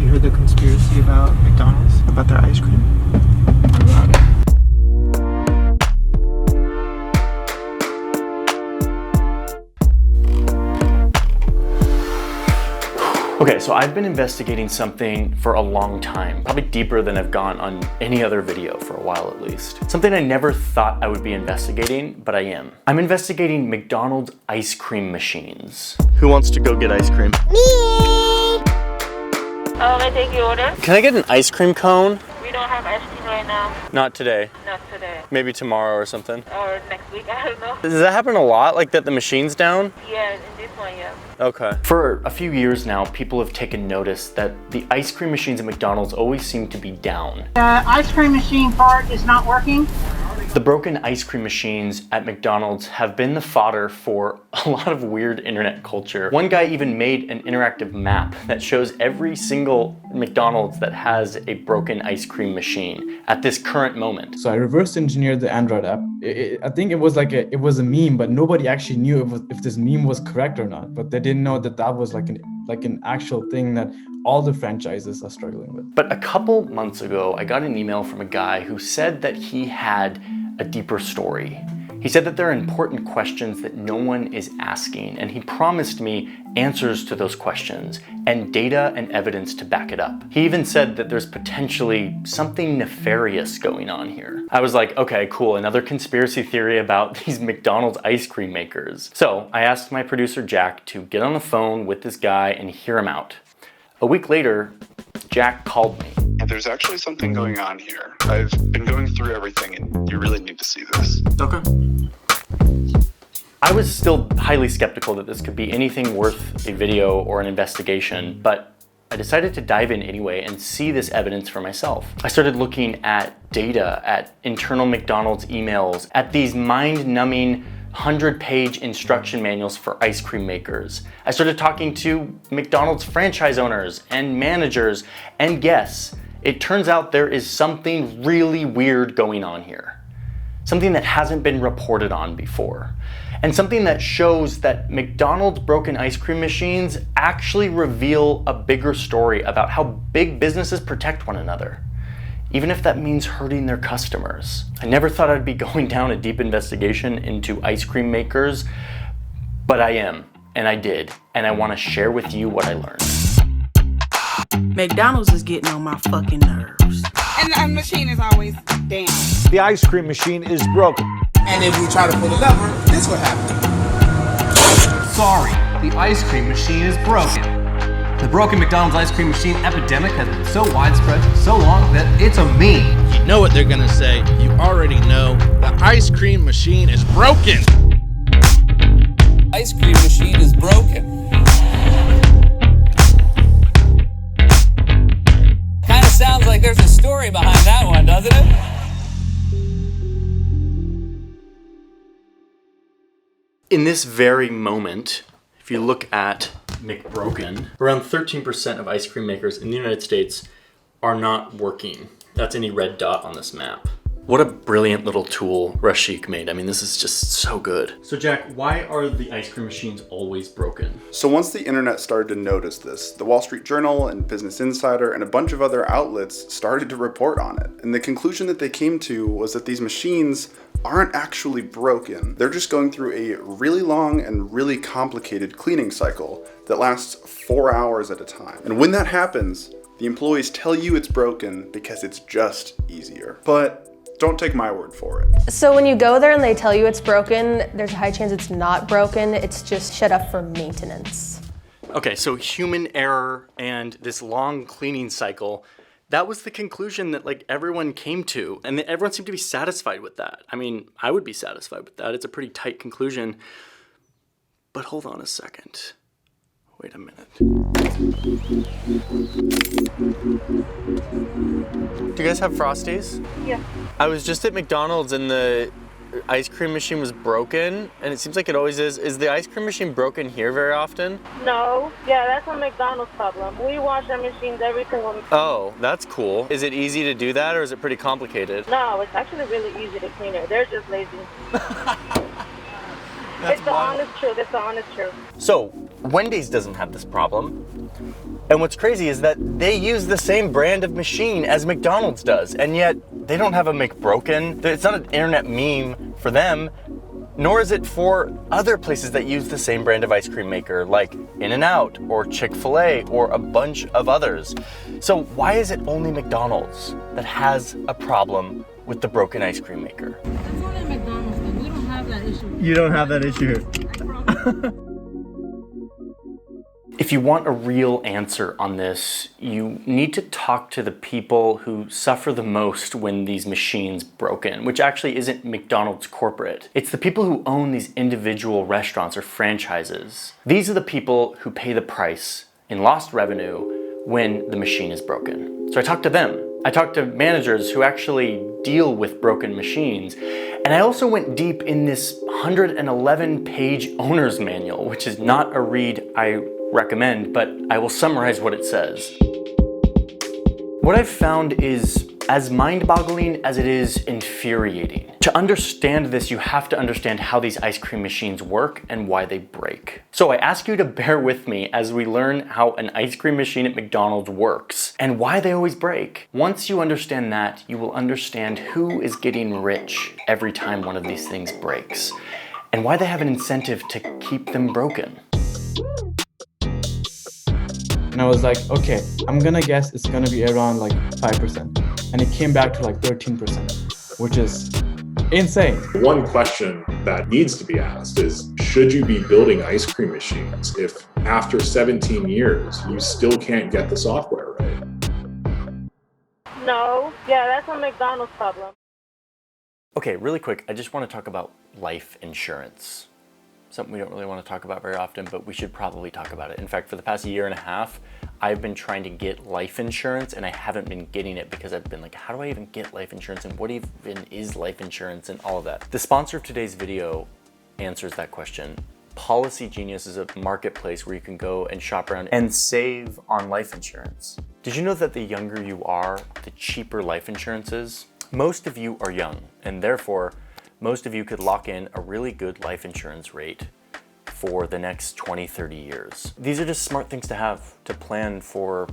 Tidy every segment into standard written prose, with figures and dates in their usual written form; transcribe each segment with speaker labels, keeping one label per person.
Speaker 1: you heard the conspiracy about McDonald's, about their ice cream? What about it?
Speaker 2: Okay, so I've been investigating something for a long time, probably deeper than I've gone on any other video for a while at least. Something I never thought I would be investigating, but I am. I'm investigating McDonald's ice cream machines. Who wants to go get ice cream?
Speaker 3: Me! May I take your order?
Speaker 2: Can I get an ice cream cone?
Speaker 3: We don't have ice cream right now.
Speaker 2: Not today.
Speaker 3: Not today.
Speaker 2: Maybe tomorrow or something.
Speaker 3: Or next week, I don't know.
Speaker 2: Does that happen a lot, like that the machine's down?
Speaker 3: Yeah, in this one, yeah.
Speaker 2: Okay. For a few years now, people have taken notice that the ice cream machines at McDonald's always seem to be down.
Speaker 4: The ice cream machine part is not working.
Speaker 2: The broken ice cream machines at McDonald's have been the fodder for a lot of weird internet culture. One guy even made an interactive map that shows every single McDonald's that has a broken ice cream machine at this current moment.
Speaker 5: So I reverse engineered the Android app. I think it was a meme, but nobody actually knew if this meme was correct or not. But they didn't know that was like an actual thing that all the franchises are struggling with.
Speaker 2: But a couple months ago, I got an email from a guy who said that he had a deeper story. He said that there are important questions that no one is asking, and he promised me answers to those questions and data and evidence to back it up. He even said that there's potentially something nefarious going on here. I was like, okay, cool, another conspiracy theory about these McDonald's ice cream makers. So I asked my producer Jack to get on the phone with this guy and hear him out. A week later, Jack called me.
Speaker 6: There's actually something going on here. I've been going through everything and you really need to see this.
Speaker 2: Okay. I was still highly skeptical that this could be anything worth a video or an investigation, but I decided to dive in anyway and see this evidence for myself. I started looking at data, at internal McDonald's emails, at these mind-numbing 100-page instruction manuals for ice cream makers. I started talking to McDonald's franchise owners and managers and guests. It turns out there is something really weird going on here. Something that hasn't been reported on before. And something that shows that McDonald's broken ice cream machines actually reveal a bigger story about how big businesses protect one another, even if that means hurting their customers. I never thought I'd be going down a deep investigation into ice cream makers, but I am, and I did, and I want to share with you what I learned.
Speaker 7: McDonald's is getting on my fucking nerves.
Speaker 8: And the machine is always down.
Speaker 9: The ice cream machine is broken.
Speaker 10: And if we try to pull the lever, this will happen.
Speaker 11: Sorry, the ice cream machine is broken. The broken McDonald's ice cream machine epidemic has been so widespread for so long that it's a meme.
Speaker 12: You know what they're gonna say. You already know. The ice cream machine is broken.
Speaker 13: Ice cream machine is broken. Kind of sounds like there's a story behind that one, doesn't it?
Speaker 2: In this very moment, if you look at McBroken, around 13% of ice cream makers in the United States are not working. That's any red dot on this map. What a brilliant little tool Rashik made. I mean, this is just so good. So Jack, why are the ice cream machines always broken?
Speaker 6: So once the internet started to notice this, the Wall Street Journal and Business Insider and a bunch of other outlets started to report on it. And the conclusion that they came to was that these machines aren't actually broken. They're just going through a really long and really complicated cleaning cycle that lasts 4 hours at a time. And when that happens, the employees tell you it's broken because it's just easier. But don't take my word for it.
Speaker 14: So when you go there and they tell you it's broken, there's a high chance it's not broken, it's just shut up for maintenance.
Speaker 2: Okay, so human error and this long cleaning cycle, that was the conclusion that like everyone came to, and everyone seemed to be satisfied with that. I mean, I would be satisfied with that. It's a pretty tight conclusion. But hold on a second. Wait a minute. Do you guys have Frosties?
Speaker 3: Yeah.
Speaker 2: I was just at McDonald's and the ice cream machine was broken, and it seems like it always is. Is the ice cream machine broken here very often?
Speaker 3: No. Yeah, that's a McDonald's problem. We wash our machines every single day.
Speaker 2: Oh, that's cool. Is it easy to do that, or is it pretty complicated?
Speaker 3: No, it's actually really easy to clean it. They're just lazy. It's the honest truth. It's the honest truth.
Speaker 2: So, Wendy's doesn't have this problem. And what's crazy is that they use the same brand of machine as McDonald's does, and yet they don't have a McBroken. It's not an internet meme for them, nor is it for other places that use the same brand of ice cream maker, like In-N-Out or Chick-fil-A or a bunch of others. So why is it only McDonald's that has a problem with the broken ice cream maker?
Speaker 4: That's only McDonald's thing. We don't have that issue.
Speaker 2: You don't have that issue. If you want a real answer on this, you need to talk to the people who suffer the most when these machines broken, which actually isn't McDonald's corporate. It's the people who own these individual restaurants or franchises. These are the people who pay the price in lost revenue when the machine is broken. So I talked to them. I talked to managers who actually deal with broken machines. And I also went deep in this 111-page owner's manual, which is not a read I recommend, but I will summarize what it says. What I've found is as mind-boggling as it is infuriating. To understand this, you have to understand how these ice cream machines work and why they break. So I ask you to bear with me as we learn how an ice cream machine at McDonald's works and why they always break. Once you understand that, you will understand who is getting rich every time one of these things breaks and why they have an incentive to keep them broken.
Speaker 5: And I was like, okay, I'm gonna guess it's gonna be around like 5%. And it came back to like 13%, which is insane.
Speaker 15: One question that needs to be asked is, should you be building ice cream machines if after 17 years, you still can't get the software right?
Speaker 3: No. Yeah, that's a McDonald's problem.
Speaker 2: Okay, really quick, I just want to talk about life insurance. Something we don't really want to talk about very often, but we should probably talk about it. In fact, for the past year and a half, I've been trying to get life insurance and I haven't been getting it because I've been like, how do I even get life insurance and what even is life insurance and all of that? The sponsor of today's video answers that question. Policy Genius is a marketplace where you can go and shop around and save on life insurance. Did you know that the younger you are, the cheaper life insurance is? Most of you are young, and therefore, most of you could lock in a really good life insurance rate for the next 20, 30 years. These are just smart things to have to plan for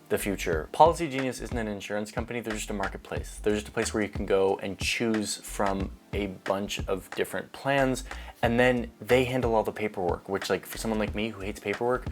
Speaker 2: the future. Policy Genius isn't an insurance company, they're just a marketplace. They're just a place where you can go and choose from a bunch of different plans, and then they handle all the paperwork, which, like, for someone like me who hates paperwork,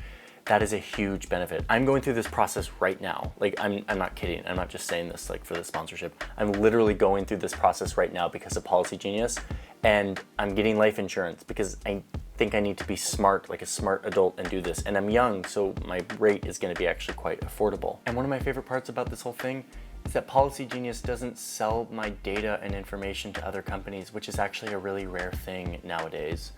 Speaker 2: that is a huge benefit. I'm going through this process right now. Like, I'm not kidding. I'm not just saying this like for the sponsorship. I'm literally going through this process right now because of Policy Genius, and I'm getting life insurance because I think I need to be smart, like a smart adult, and do this. And I'm young, so my rate is gonna be actually quite affordable. And one of my favorite parts about this whole thing is that Policy Genius doesn't sell my data and information to other companies, which is actually a really rare thing nowadays.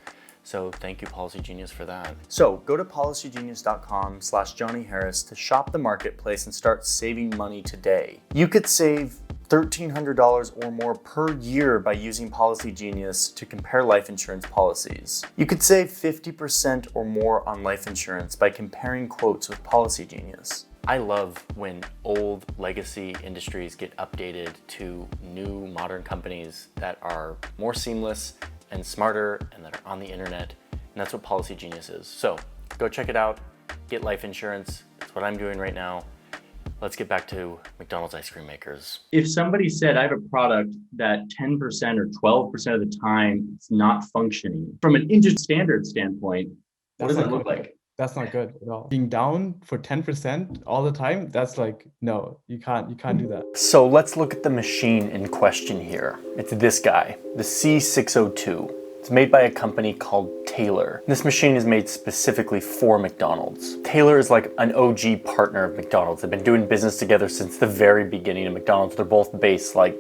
Speaker 2: So thank you, Policy Genius, for that. So go to policygenius.com/Johnny Harris to shop the marketplace and start saving money today. You could save $1,300 or more per year by using Policy Genius to compare life insurance policies. You could save 50% or more on life insurance by comparing quotes with Policy Genius. I love when old legacy industries get updated to new modern companies that are more seamless and smarter and that are on the internet, and that's what Policy Genius is. So go check it out, get life insurance. That's what I'm doing right now. Let's get back to McDonald's ice cream makers.
Speaker 16: If somebody said, I have a product that 10% or 12% of the time it's not functioning, from an industry standard standpoint, what does it look like?
Speaker 5: That's not good at all. Being down for 10% all the time, that's like, no, you can't do that.
Speaker 2: So let's look at the machine in question here. It's this guy, the C602. It's made by a company called Taylor. This machine is made specifically for McDonald's. Taylor is like an OG partner of McDonald's. They've been doing business together since the very beginning of McDonald's. They're both based like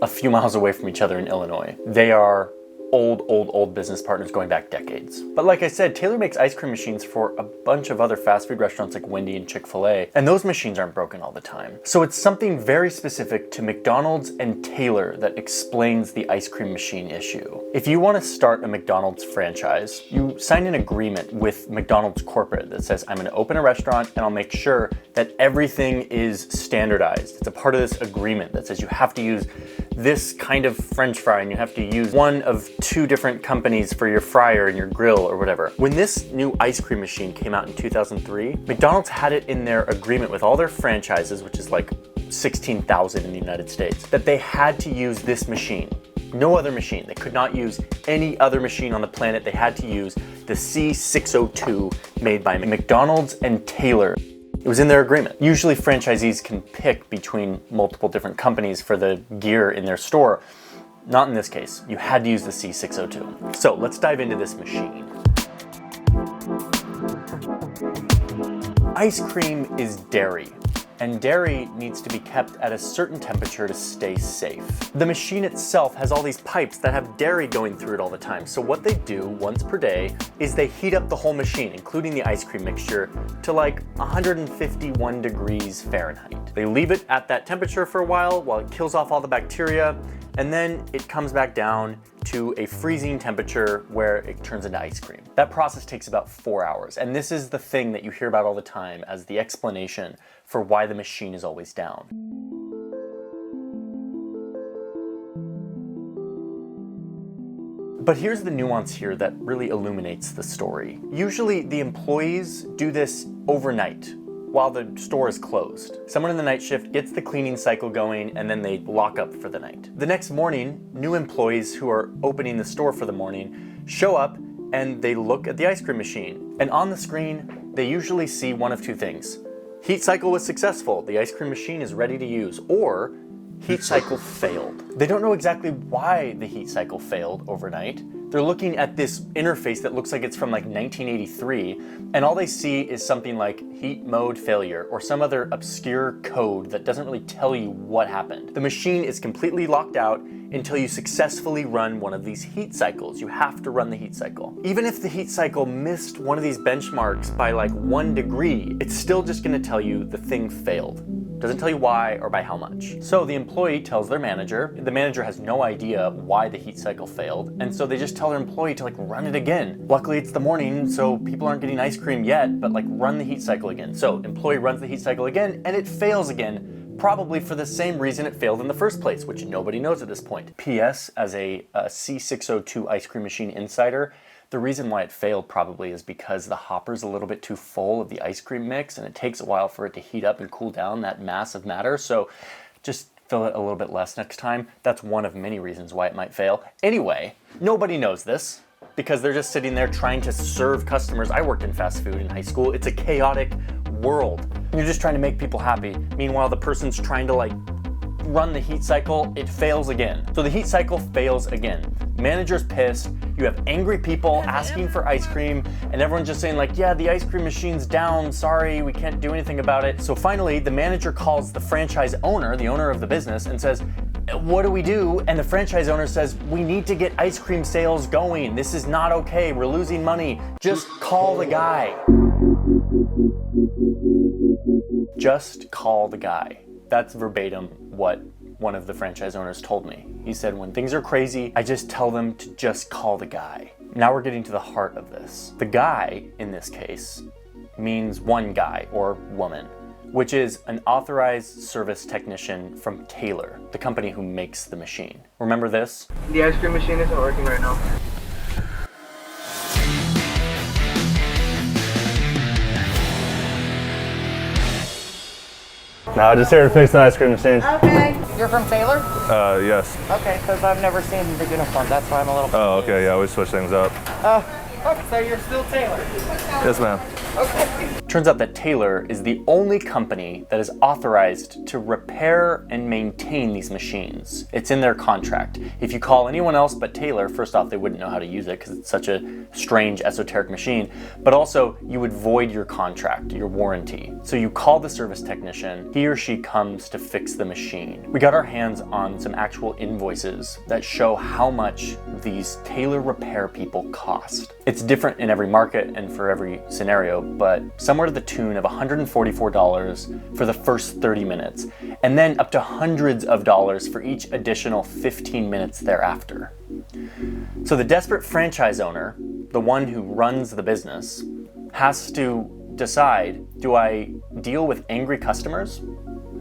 Speaker 2: a few miles away from each other in Illinois. They are old business partners going back decades. But like I said, Taylor makes ice cream machines for a bunch of other fast food restaurants like Wendy and Chick-fil-A, and those machines aren't broken all the time. So it's something very specific to McDonald's and Taylor that explains the ice cream machine issue. If you want to start a McDonald's franchise, you sign an agreement with McDonald's corporate that says, I'm going to open a restaurant and I'll make sure that everything is standardized. It's a part of this agreement that says you have to use this kind of French fry and you have to use one of 2 different companies for your fryer and your grill or whatever. When this new ice cream machine came out in 2003, McDonald's had it in their agreement with all their franchises, which is like 16,000 in the United States, that they had to use this machine. No other machine. They could not use any other machine on the planet. They had to use the C602 made by McDonald's and Taylor. It was in their agreement. Usually franchisees can pick between multiple different companies for the gear in their store. Not in this case. You had to use the C602. So let's dive into this machine. Ice cream is dairy, and dairy needs to be kept at a certain temperature to stay safe. The machine itself has all these pipes that have dairy going through it all the time. So what they do once per day is they heat up the whole machine, including the ice cream mixture, to like 151 degrees Fahrenheit. They leave it at that temperature for a while it kills off all the bacteria, and then it comes back down to a freezing temperature where it turns into ice cream. That process takes about 4 hours, and this is the thing that you hear about all the time as the explanation for why the machine is always down. But here's the nuance here that really illuminates the story. Usually the employees do this overnight while the store is closed. Someone in the night shift gets the cleaning cycle going and then they lock up for the night. The next morning, new employees who are opening the store for the morning show up and they look at the ice cream machine. And on the screen, they usually see one of 2 things. Heat cycle was successful, the ice cream machine is ready to use, or heat cycle failed. They don't know exactly why the heat cycle failed overnight. They're looking at this interface that looks like it's from like 1983, and all they see is something like heat mode failure or some other obscure code that doesn't really tell you what happened. The machine is completely locked out until you successfully run one of these heat cycles. You have to run the heat cycle. Even if the heat cycle missed one of these benchmarks by like 1 degree, it's still just gonna tell you the thing failed. Doesn't tell you why or by how much. So the employee tells their manager. The manager has no idea why the heat cycle failed, and so they just tell their employee to like run it again. Luckily it's the morning, so people aren't getting ice cream yet, but like run the heat cycle again. So employee runs the heat cycle again, and it fails again, probably for the same reason it failed in the first place, which nobody knows at this point. P.S. As a C602 ice cream machine insider, the reason why it failed probably is because the hopper's a little bit too full of the ice cream mix and it takes a while for it to heat up and cool down that mass of matter. So just fill it a little bit less next time. That's one of many reasons why it might fail. Anyway, nobody knows this because they're just sitting there trying to serve customers. I worked in fast food in high school. It's a chaotic world. You're just trying to make people happy. Meanwhile, the person's trying to like run the heat cycle, it fails again. So the heat cycle fails again. Manager's pissed, you have angry people asking for ice cream, and everyone's just saying like, yeah, the ice cream machine's down, sorry, we can't do anything about it. So finally, the manager calls the franchise owner, the owner of the business, and says, what do we do? And the franchise owner says, we need to get ice cream sales going. This is not okay, we're losing money. Just call the guy. Just call the guy. That's verbatim what one of the franchise owners told me. He said, when things are crazy, I just tell them to just call the guy. Now we're getting to the heart of this. The guy, in this case, means one guy or woman, which is an authorized service technician from Taylor, the company who makes the machine. Remember this?
Speaker 17: The ice cream machine isn't working right now.
Speaker 18: No, just here to fix the ice cream machine.
Speaker 19: Okay. You're from Taylor?
Speaker 18: Yes.
Speaker 19: Okay, because I've never seen the uniform. That's why I'm a little confused.
Speaker 18: Oh, okay, yeah, we switch things up.
Speaker 19: Okay, so you're still Taylor?
Speaker 18: Yes, ma'am.
Speaker 19: Okay.
Speaker 2: Turns out that Taylor is the only company that is authorized to repair and maintain these machines. It's in their contract. If you call anyone else but Taylor, first off, they wouldn't know how to use it because it's such a strange, esoteric machine, but also you would void your contract, your warranty. So you call the service technician, he or she comes to fix the machine. We got our hands on some actual invoices that show how much these Taylor repair people cost. It's different in every market and for every scenario, but somewhere to the tune of $144 for the first 30 minutes, and then up to hundreds of dollars for each additional 15 minutes thereafter. So the desperate franchise owner, the one who runs the business, has to decide, do I deal with angry customers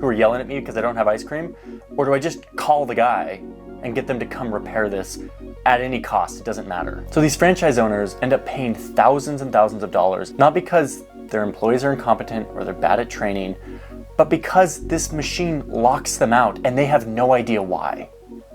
Speaker 2: who are yelling at me because I don't have ice cream? Or do I just call the guy and get them to come repair this at any cost? It doesn't matter. So these franchise owners end up paying thousands and thousands of dollars, not because their employees are incompetent or they're bad at training, but because this machine locks them out and they have no idea why.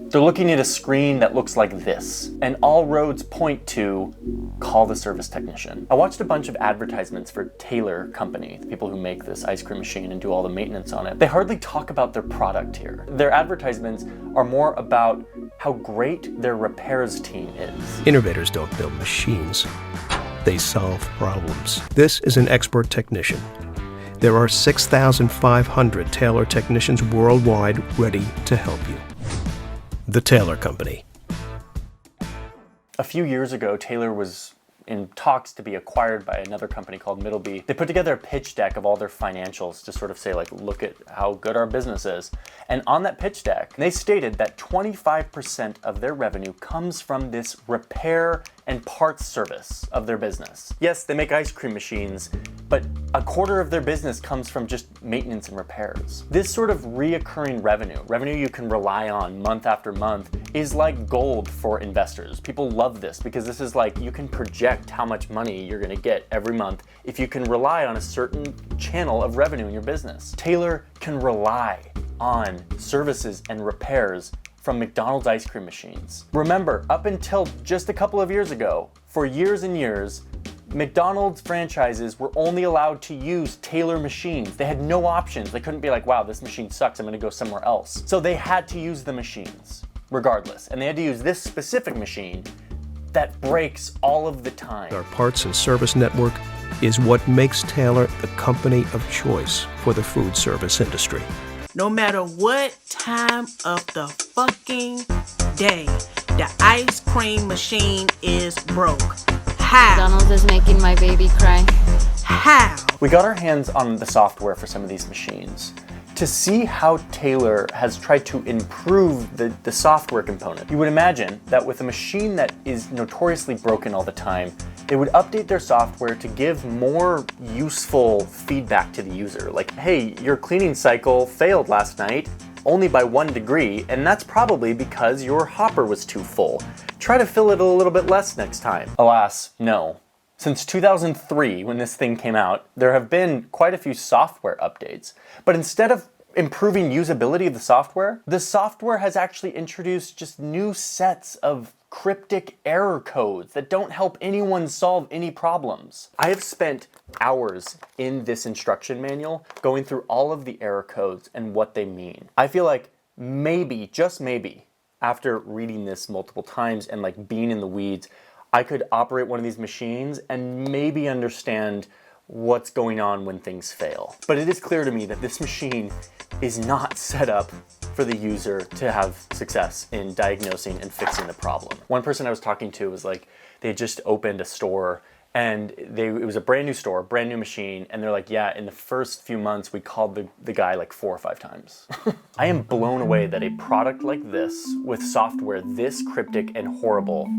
Speaker 2: They're looking at a screen that looks like this, and all roads point to call the service technician. I watched a bunch of advertisements for Taylor Company, the people who make this ice cream machine and do all the maintenance on it. They hardly talk about their product here. Their advertisements are more about how great their repairs team is.
Speaker 20: Innovators don't build machines, they solve problems. This is an expert technician. There are 6,500 Taylor technicians worldwide ready to help you. The Taylor Company.
Speaker 2: A few years ago, Taylor was in talks to be acquired by another company called Middleby. They put together a pitch deck of all their financials to sort of say, like, look at how good our business is. And on that pitch deck, they stated that 25% of their revenue comes from this repair and parts service of their business. Yes, they make ice cream machines, but a quarter of their business comes from just maintenance and repairs. This sort of reoccurring revenue you can rely on month after month, is like gold for investors. People love this because this is like, you can project how much money you're gonna get every month if you can rely on a certain channel of revenue in your business. Taylor can rely on services and repairs from McDonald's ice cream machines. Remember, up until just a couple of years ago, for years and years, McDonald's franchises were only allowed to use Taylor machines. They had no options. They couldn't be like, wow, this machine sucks, I'm gonna go somewhere else. So they had to use the machines, regardless. And they had to use this specific machine that breaks all of the time.
Speaker 20: Our parts and service network is what makes Taylor the company of choice for the food service industry.
Speaker 7: No matter what time of the fucking day, the ice cream machine is broke. How?
Speaker 21: McDonald's is making my baby cry.
Speaker 7: How?
Speaker 2: We got our hands on the software for some of these machines to see how Taylor has tried to improve the software component. You would imagine that with a machine that is notoriously broken all the time, they would update their software to give more useful feedback to the user. Like, hey, your cleaning cycle failed last night, only by 1 degree, and that's probably because your hopper was too full. Try to fill it a little bit less next time. Alas, no. Since 2003, when this thing came out, there have been quite a few software updates. But instead of improving usability of the software has actually introduced just new sets of cryptic error codes that don't help anyone solve any problems. I have spent hours in this instruction manual going through all of the error codes and what they mean. I feel like maybe, just maybe, after reading this multiple times and like being in the weeds, I could operate one of these machines and maybe understand what's going on when things fail. But it is clear to me that this machine is not set up for the user to have success in diagnosing and fixing the problem. One person I was talking to was like, they had just opened a store and it was a brand new store, brand new machine, and they're like, yeah, in the first few months we called the guy like 4 or 5 times. I am blown away that a product like this, with software this cryptic and horrible,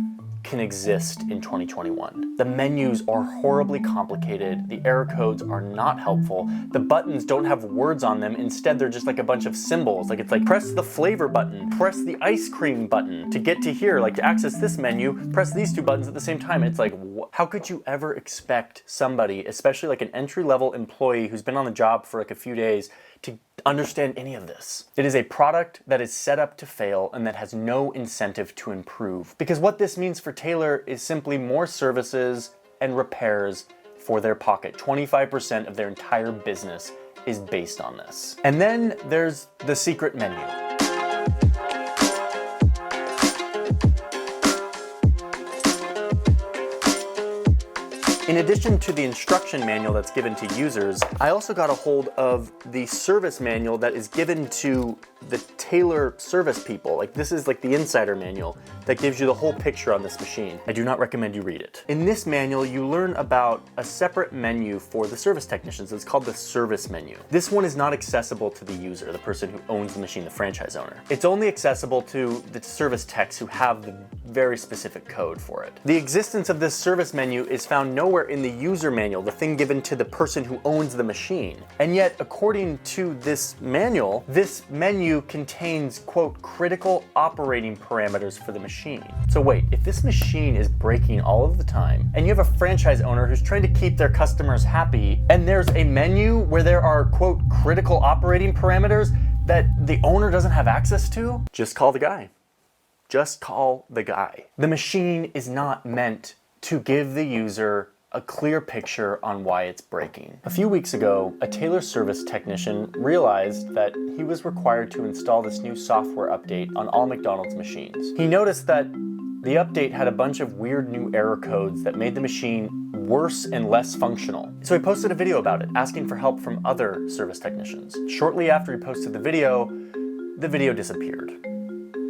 Speaker 2: can exist in 2021. The menus are horribly complicated, the error codes are not helpful, the buttons don't have words on them, instead they're just like a bunch of symbols. Like, it's like, press the flavor button, press the ice cream button to get to here, like to access this menu, press these 2 buttons at the same time. It's like, how could you ever expect somebody, especially like an entry-level employee who's been on the job for like a few days, to understand any of this? It is a product that is set up to fail and that has no incentive to improve. Because what this means for Taylor is simply more services and repairs for their pocket. 25% of their entire business is based on this. And then there's the secret menu. In addition to the instruction manual that's given to users, I also got a hold of the service manual that is given to the Taylor service people. Like, this is like the insider manual that gives you the whole picture on this machine. I do not recommend you read it. In this manual, you learn about a separate menu for the service technicians. It's called the service menu. This one is not accessible to the user, the person who owns the machine, the franchise owner. It's only accessible to the service techs who have the very specific code for it. The existence of this service menu is found nowhere in the user manual, the thing given to the person who owns the machine. And yet, according to this manual, this menu contains, quote, critical operating parameters for the machine. So wait, if this machine is breaking all of the time, and you have a franchise owner who's trying to keep their customers happy, and there's a menu where there are, quote, critical operating parameters that the owner doesn't have access to, just call the guy. Just call the guy. The machine is not meant to give the user a clear picture on why it's breaking. A few weeks ago, a Taylor service technician realized that he was required to install this new software update on all McDonald's machines. He noticed that the update had a bunch of weird new error codes that made the machine worse and less functional. So he posted a video about it, asking for help from other service technicians. Shortly after he posted the video disappeared.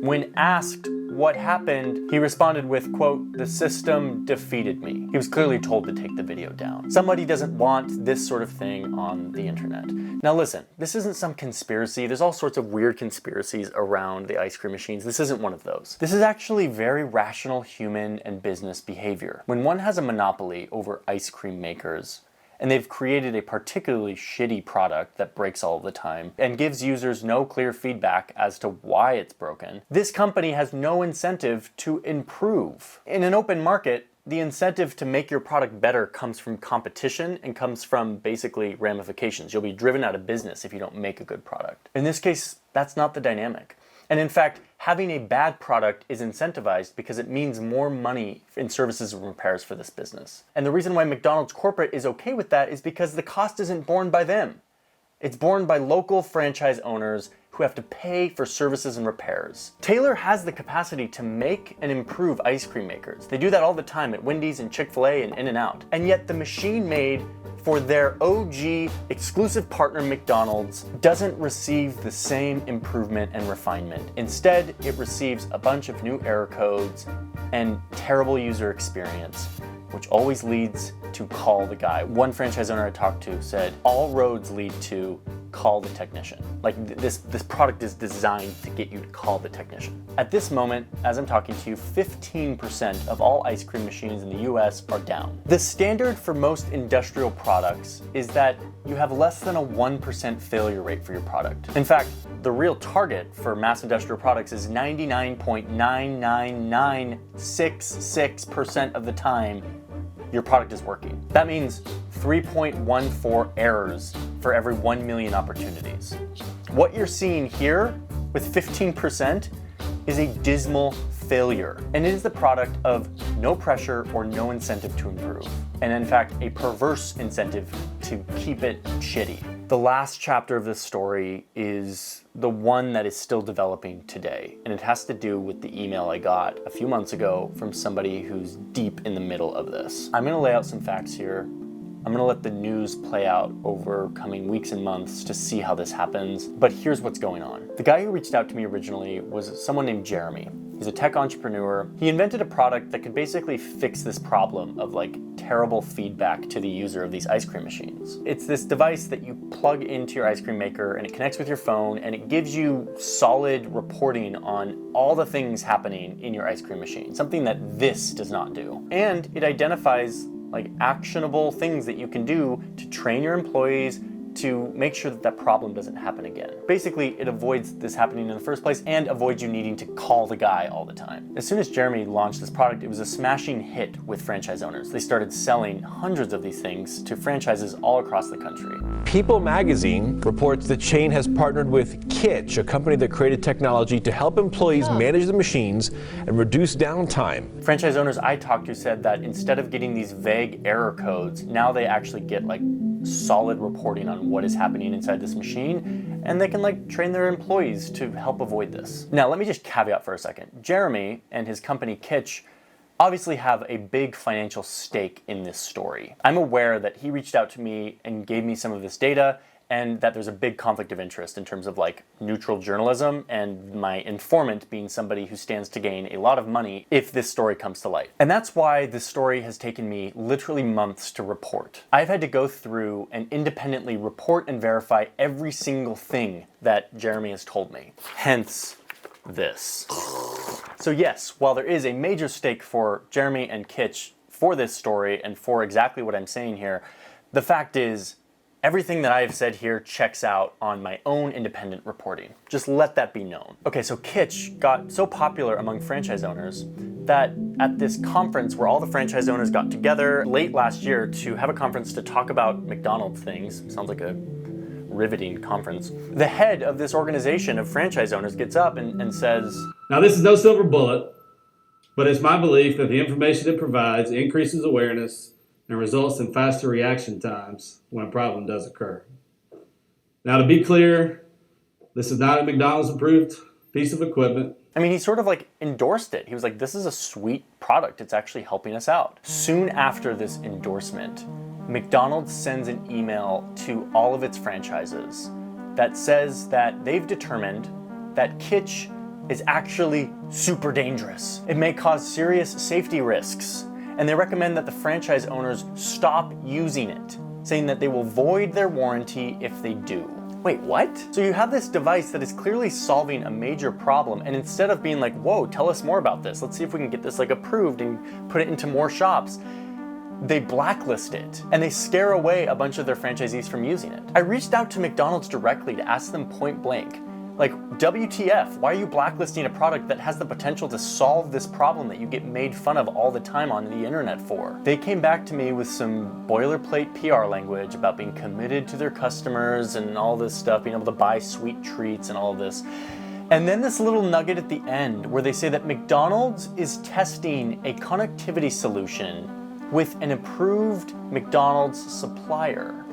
Speaker 2: When asked what happened, he responded with, quote, "The system defeated me." He was clearly told to take the video down. Somebody doesn't want this sort of thing on the internet. Now listen, this isn't some conspiracy. There's all sorts of weird conspiracies around the ice cream machines. This isn't one of those. This is actually very rational human and business behavior. When one has a monopoly over ice cream makers, and they've created a particularly shitty product that breaks all the time and gives users no clear feedback as to why it's broken, this company has no incentive to improve. In an open market, the incentive to make your product better comes from competition and comes from basically ramifications. You'll be driven out of business if you don't make a good product. In this case, that's not the dynamic. And in fact, having a bad product is incentivized because it means more money in services and repairs for this business. And the reason why McDonald's corporate is okay with that is because the cost isn't borne by them. It's borne by local franchise owners who have to pay for services and repairs. Taylor has the capacity to make and improve ice cream makers. They do that all the time at Wendy's and Chick-fil-A and In-N-Out. And yet the machine made for their OG exclusive partner McDonald's doesn't receive the same improvement and refinement. Instead, it receives a bunch of new error codes and terrible user experience, which always leads to call the guy. One franchise owner I talked to said, all roads lead to call the technician. Like this product is designed to get you to call the technician. At this moment, as I'm talking to you, 15% of all ice cream machines in the US are down. The standard for most industrial products is that you have less than a 1% failure rate for your product. In fact, the real target for mass industrial products is 99.99966% of the time your product is working. That means 3.14 errors for every 1 million opportunities. What you're seeing here with 15% is a dismal failure, and it is the product of no pressure or no incentive to improve, and in fact, a perverse incentive to keep it shitty. The last chapter of this story is the one that is still developing today, and it has to do with the email I got a few months ago from somebody who's deep in the middle of this. I'm gonna lay out some facts here. I'm gonna let the news play out over coming weeks and months to see how this happens, but here's what's going on. The guy who reached out to me originally was someone named Jeremy. He's a tech entrepreneur. He invented a product that could basically fix this problem of like terrible feedback to the user of these ice cream machines. It's this device that you plug into your ice cream maker and it connects with your phone and it gives you solid reporting on all the things happening in your ice cream machine, something that this does not do. And it identifies like actionable things that you can do to train your employees to make sure that that problem doesn't happen again. Basically, it avoids this happening in the first place and avoids you needing to call the guy all the time. As soon as Jeremy launched this product, it was a smashing hit with franchise owners. They started selling hundreds of these things to franchises all across the country.
Speaker 11: People magazine reports the chain has partnered with Kitch, a company that created technology to help employees manage the machines and reduce downtime.
Speaker 2: Franchise owners I talked to said that instead of getting these vague error codes, now they actually get like solid reporting on what is happening inside this machine, and they can like train their employees to help avoid this. Now, let me just caveat for a second. Jeremy and his company Kitch obviously have a big financial stake in this story. I'm aware that he reached out to me and gave me some of this data, and that there's a big conflict of interest in terms of like neutral journalism and my informant being somebody who stands to gain a lot of money if this story comes to light. And that's why this story has taken me literally months to report. I've had to go through and independently report and verify every single thing that Jeremy has told me. Hence this. So yes, while there is a major stake for Jeremy and Kitch for this story and for exactly what I'm saying here. The fact is, everything that I've said here checks out on my own independent reporting. Just let that be known. Okay, so Kitsch got so popular among franchise owners that at this conference where all the franchise owners got together late last year to have a conference to talk about McDonald's things, sounds like a riveting conference, the head of this organization of franchise owners gets up and says,
Speaker 1: "Now this is no silver bullet, but it's my belief that the information it provides increases awareness and results in faster reaction times when a problem does occur. Now, to be clear, this is not a McDonald's approved piece of equipment."
Speaker 2: I mean, he sort of like endorsed it. He was like, this is a sweet product. It's actually helping us out. Soon after this endorsement, McDonald's sends an email to all of its franchises that says that they've determined that Kitsch is actually super dangerous. It may cause serious safety risks. And they recommend that the franchise owners stop using it, saying that they will void their warranty if they do. Wait, what? So you have this device that is clearly solving a major problem, and instead of being like, whoa, tell us more about this, let's see if we can get this like approved and put it into more shops, they blacklist it and they scare away a bunch of their franchisees from using it. I reached out to McDonald's directly to ask them point blank, like, WTF, why are you blacklisting a product that has the potential to solve this problem that you get made fun of all the time on the internet for? They came back to me with some boilerplate PR language about being committed to their customers and all this stuff, being able to buy sweet treats and all of this. And then this little nugget at the end where they say that McDonald's is testing a connectivity solution with an approved McDonald's supplier.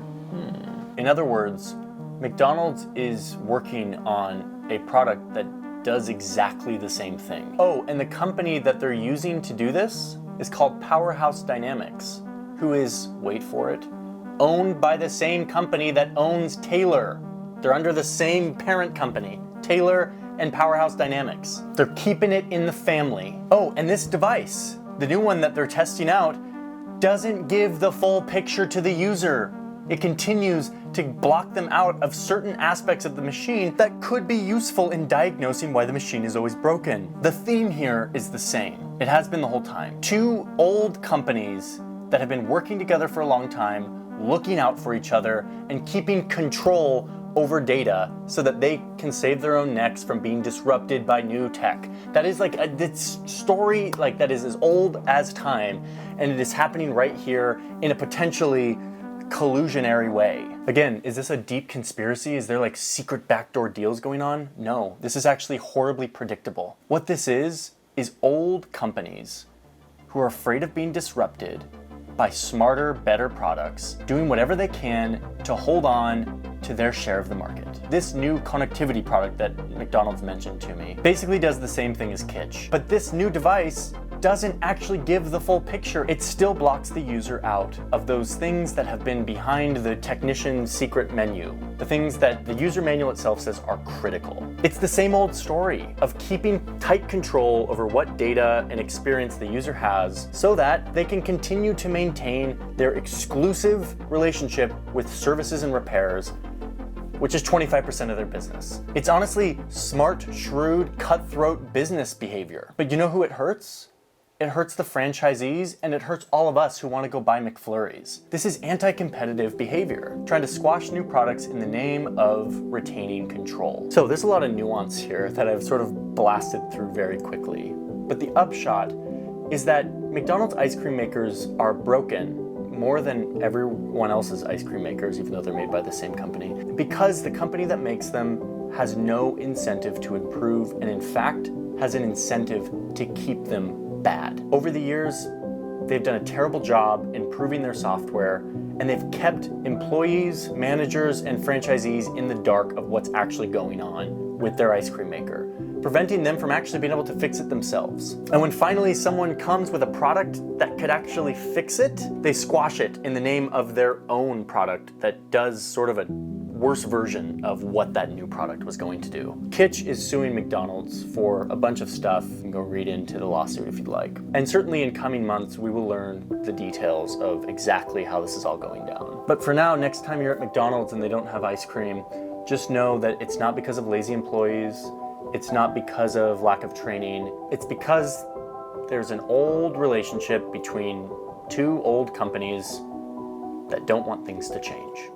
Speaker 2: In other words, McDonald's is working on a product that does exactly the same thing. Oh, and the company that they're using to do this is called Powerhouse Dynamics, who is, wait for it, owned by the same company that owns Taylor. They're under the same parent company, Taylor and Powerhouse Dynamics. They're keeping it in the family. Oh, and this device, the new one that they're testing out, doesn't give the full picture to the user. It continues to block them out of certain aspects of the machine that could be useful in diagnosing why the machine is always broken. The theme here is the same. It has been the whole time. Two old companies that have been working together for a long time, looking out for each other and keeping control over data so that they can save their own necks from being disrupted by new tech. That is like a story like that is as old as time, and it is happening right here in a potentially collusionary way. Again, is this a deep conspiracy? Is there like secret backdoor deals going on? No, this is actually horribly predictable. What this is old companies who are afraid of being disrupted by smarter, better products, doing whatever they can to hold on to their share of the market. This new connectivity product that McDonald's mentioned to me basically does the same thing as Kitsch, but this new device doesn't actually give the full picture. It still blocks the user out of those things that have been behind the technician's secret menu, the things that the user manual itself says are critical. It's the same old story of keeping tight control over what data and experience the user has so that they can continue to maintain their exclusive relationship with services and repairs, which is 25% of their business. It's honestly smart, shrewd, cutthroat business behavior. But you know who it hurts? It hurts the franchisees, and it hurts all of us who want to go buy McFlurries. This is anti-competitive behavior, trying to squash new products in the name of retaining control. So there's a lot of nuance here that I've sort of blasted through very quickly. But the upshot is that McDonald's ice cream makers are broken more than everyone else's ice cream makers, even though they're made by the same company, because the company that makes them has no incentive to improve, and in fact has an incentive to keep them bad. Over the years, they've done a terrible job improving their software, and they've kept employees, managers, and franchisees in the dark of what's actually going on with their ice cream maker, preventing them from actually being able to fix it themselves. And when finally someone comes with a product that could actually fix it, they squash it in the name of their own product that does sort of a worse version of what that new product was going to do. Kitsch is suing McDonald's for a bunch of stuff. You can go read into the lawsuit if you'd like. And certainly in coming months, we will learn the details of exactly how this is all going down. But for now, next time you're at McDonald's and they don't have ice cream, just know that it's not because of lazy employees. It's not because of lack of training. It's because there's an old relationship between 2 old companies that don't want things to change.